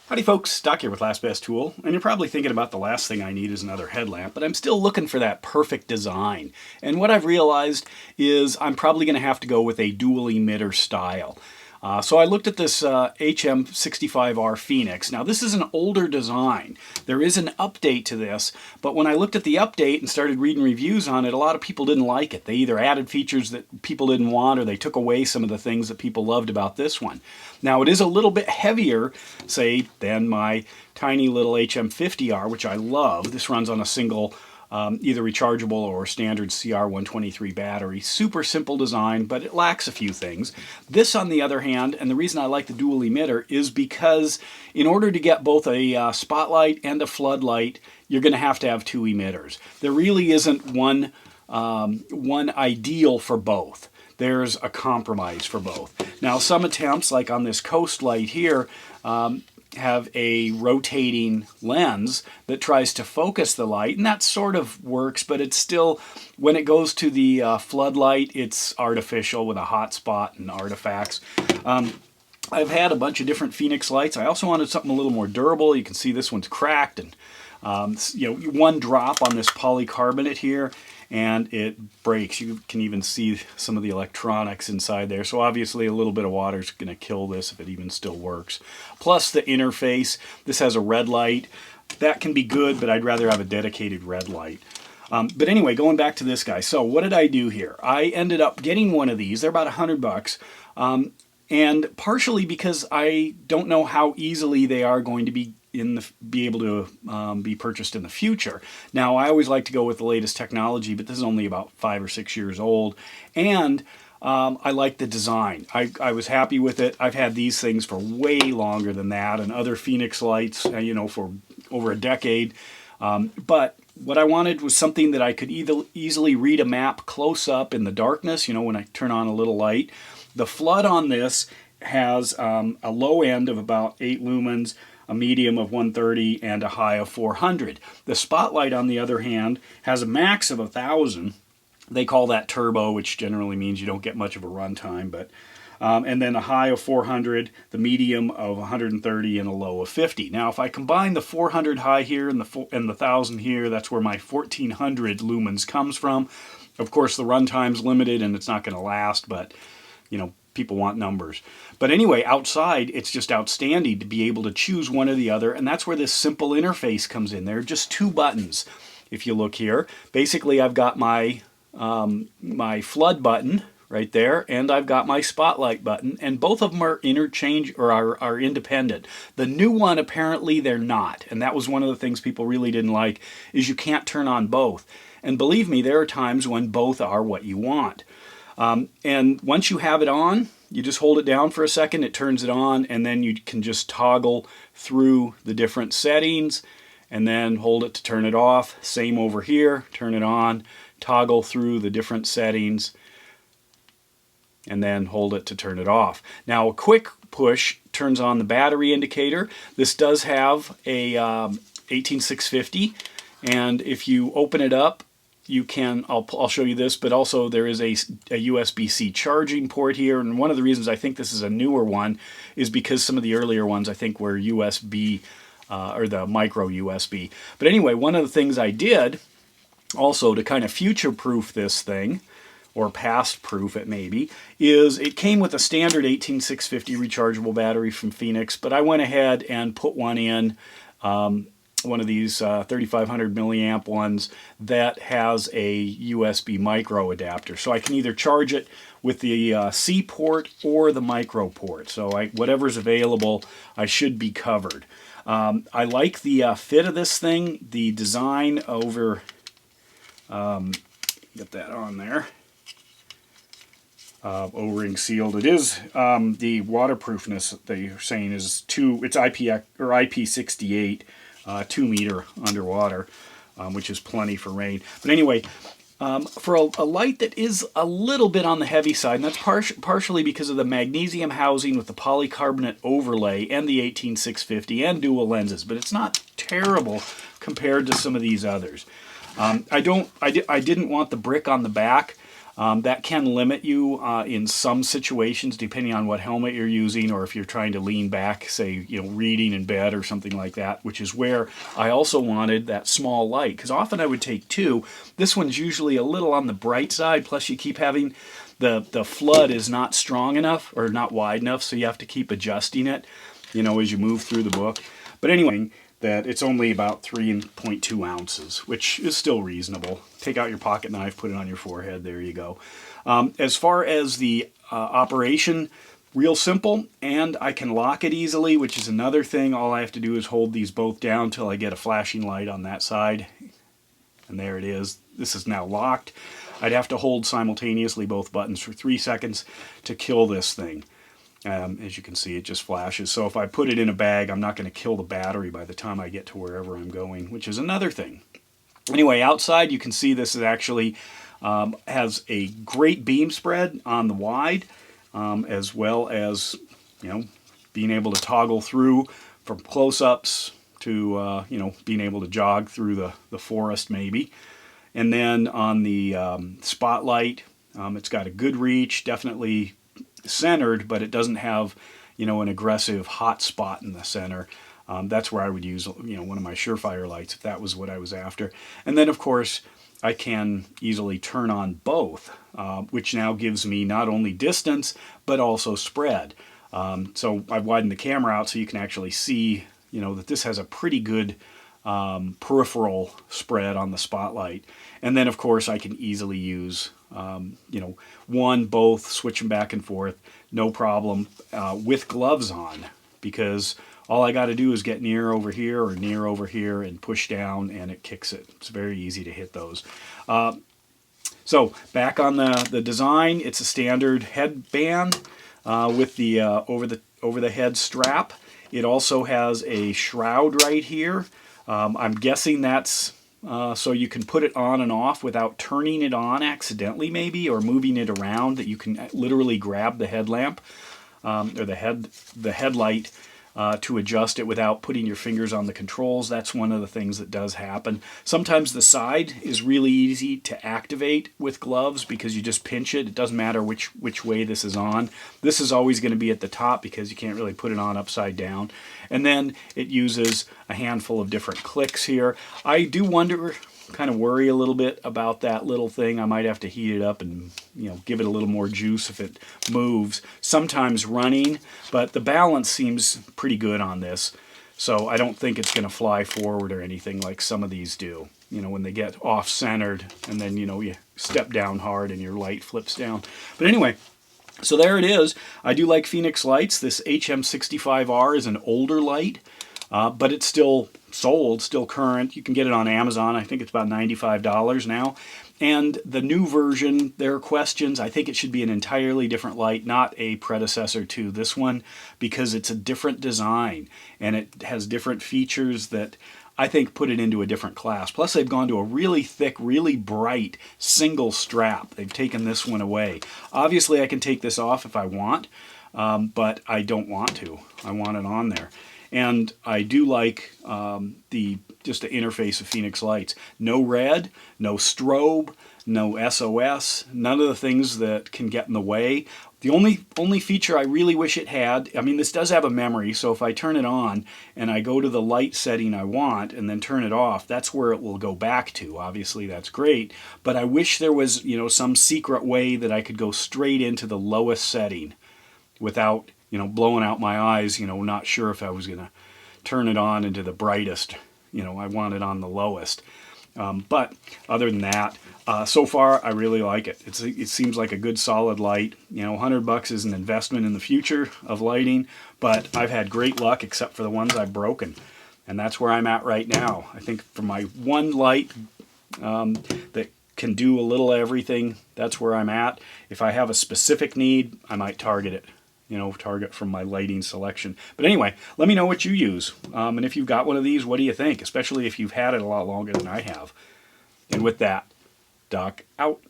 Howdy folks, Doc here with Last Best Tool, and you're probably thinking about the last thing I need is another headlamp, but I'm still looking for that perfect design. And what I've realized is I'm probably going to have to go with a dual emitter style. So I looked at this HM65R Fenix. Now this is an older design. There is an update to this, but when I looked at the update and started reading reviews on it, a lot of people didn't like it. They either added features that people didn't want or they took away some of the things that people loved about this one. Now it is a little bit heavier, say, than my tiny little HM50R, which I love. This runs on a single either rechargeable or standard CR123 battery. Super simple design, but it lacks a few things. This, on the other hand, and the reason I like the dual emitter is because in order to get both a spotlight and a floodlight, you're going to have two emitters. There really isn't one ideal for both. There's a compromise for both. Now, some attempts, like on this coast light here, have a rotating lens that tries to focus the light, and that sort of works, but it's still, when it goes to the floodlight, it's artificial with a hot spot and artifacts. I've had a bunch of different Fenix lights. I also wanted something a little more durable. You can see this one's cracked, and one drop on this polycarbonate here and it breaks. You can even see some of the electronics inside there. So obviously a little bit of water is going to kill this if it even still works. Plus the interface. This has a red light. That can be good, but I'd rather have a dedicated red light. But anyway, going back to this guy. So what did I do here? I ended up getting one of these. They're about $100. And partially because I don't know how easily they are going to be able to be purchased in the future. Now, I always like to go with the latest technology, but this is only about 5 or 6 years old, and I like the design. I was happy with it. I've had these things for way longer than that, and other Fenix lights, for over a decade. But what I wanted was something that I could easily read a map close up in the darkness. When I turn on a little light. The flood on this has a low end of about 8 lumens, a medium of 130, and a high of 400. The spotlight, on the other hand, has a max of 1,000. They call that turbo, which generally means you don't get much of a runtime, but and then a high of 400, the medium of 130, and a low of 50. Now, if I combine the 400 high here and the 1,000 here, that's where my 1,400 lumens comes from. Of course, the runtime's limited, and it's not going to last, but people want numbers. But anyway, outside, it's just outstanding to be able to choose one or the other, and that's where this simple interface comes in. There are just 2 buttons. If you look here, basically I've got my my flood button right there, and I've got my spotlight button, and both of them are are independent. The new one, apparently they're not, and that was one of the things people really didn't like, is you can't turn on both. And believe me, there are times when both are what you want. And once you have it on, you just hold it down for a second, it turns it on, and then you can just toggle through the different settings and then hold it to turn it off. Same over here, turn it on, toggle through the different settings, and then hold it to turn it off. Now, a quick push turns on the battery indicator. This does have a 18650, and if you open it up, you can, I'll show you this, but also there is a USB-C charging port here, and one of the reasons I think this is a newer one is because some of the earlier ones I think were USB or the micro USB. But anyway, one of the things I did also to kind of future-proof this thing, or past-proof it maybe, is it came with a standard 18650 rechargeable battery from Fenix, but I went ahead and put one in, one of these 3500 milliamp ones that has a USB micro adapter. So I can either charge it with the C port or the micro port. So whatever's available, I should be covered. I like the fit of this thing, the design over, get that on there, O-ring sealed. It is the waterproofness they're saying is it's IP68. 2 meter underwater, which is plenty for rain. But anyway, for a light that is a little bit on the heavy side, and that's partially because of the magnesium housing with the polycarbonate overlay and the 18650 and dual lenses, but it's not terrible compared to some of these others. I didn't want the brick on the back. That can limit you in some situations, depending on what helmet you're using, or if you're trying to lean back, say, reading in bed or something like that, which is where I also wanted that small light, because often I would take two. This one's usually a little on the bright side, plus you keep having the flood is not strong enough or not wide enough, so you have to keep adjusting it, as you move through the book. But anyway, that it's only about 3.2 ounces, which is still reasonable. Take out your pocket knife, put it on your forehead, there you go. As far as the operation, real simple, and I can lock it easily, which is another thing. All I have to do is hold these both down till I get a flashing light on that side. And there it is. This is now locked. I'd have to hold simultaneously both buttons for 3 seconds to kill this thing. As you can see, it just flashes. So if I put it in a bag, I'm not going to kill the battery by the time I get to wherever I'm going, which is another thing. Anyway, outside you can see this is actually has a great beam spread on the wide, as well as being able to toggle through from close-ups to being able to jog through the forest maybe. And then on the spotlight, it's got a good reach, definitely centered, but it doesn't have an aggressive hot spot in the center. That's where I would use one of my Surefire lights if that was what I was after. And then of course I can easily turn on both, which now gives me not only distance but also spread. So I've widened the camera out so you can actually see that this has a pretty good peripheral spread on the spotlight. And then of course I can easily use one, both, switch them back and forth, no problem, with gloves on, because all I got to do is get near over here or near over here and push down and it kicks it. It's very easy to hit those. So back on the design, it's a standard headband with the over the head strap. It also has a shroud right here. I'm guessing that's so you can put it on and off without turning it on accidentally maybe, or moving it around, that you can literally grab the headlamp or the headlight to adjust it without putting your fingers on the controls. That's one of the things that does happen. Sometimes the side is really easy to activate with gloves because you just pinch it. It doesn't matter which way this is on. This is always going to be at the top because you can't really put it on upside down. And then it uses a handful of different clicks here. I do wonder, kind of worry a little bit about that little thing. I might have to heat it up and give it a little more juice if it moves. Sometimes running, but the balance seems pretty good on this. So I don't think it's going to fly forward or anything like some of these do. When they get off-centered and then you step down hard and your light flips down. But anyway, so there it is. I do like Fenix lights. This HM65R is an older light, but it's still sold, still current. You can get it on Amazon. I think it's about $95 now. And the new version, there are questions. I think it should be an entirely different light, not a predecessor to this one, because it's a different design and it has different features that I think put it into a different class. Plus they've gone to a really thick, really bright single strap. They've taken this one away. Obviously I can take this off if I want, but I don't want to. I want it on there. And I do like just the interface of Fenix lights. No red, no strobe, no SOS, none of the things that can get in the way. The only feature I really wish it had, I mean, this does have a memory, so if I turn it on and I go to the light setting I want and then turn it off, that's where it will go back to. Obviously that's great, but I wish there was some secret way that I could go straight into the lowest setting without blowing out my eyes, not sure if I was going to turn it on into the brightest. I want it on the lowest. But other than that, so far I really like it. It seems like a good solid light. $100 is an investment in the future of lighting, but I've had great luck except for the ones I've broken. And that's where I'm at right now. I think for my one light that can do a little everything, that's where I'm at. If I have a specific need, I might target it. Target from my lighting selection. But anyway, let me know what you use. And if you've got one of these, what do you think? Especially if you've had it a lot longer than I have. And with that, Doc out.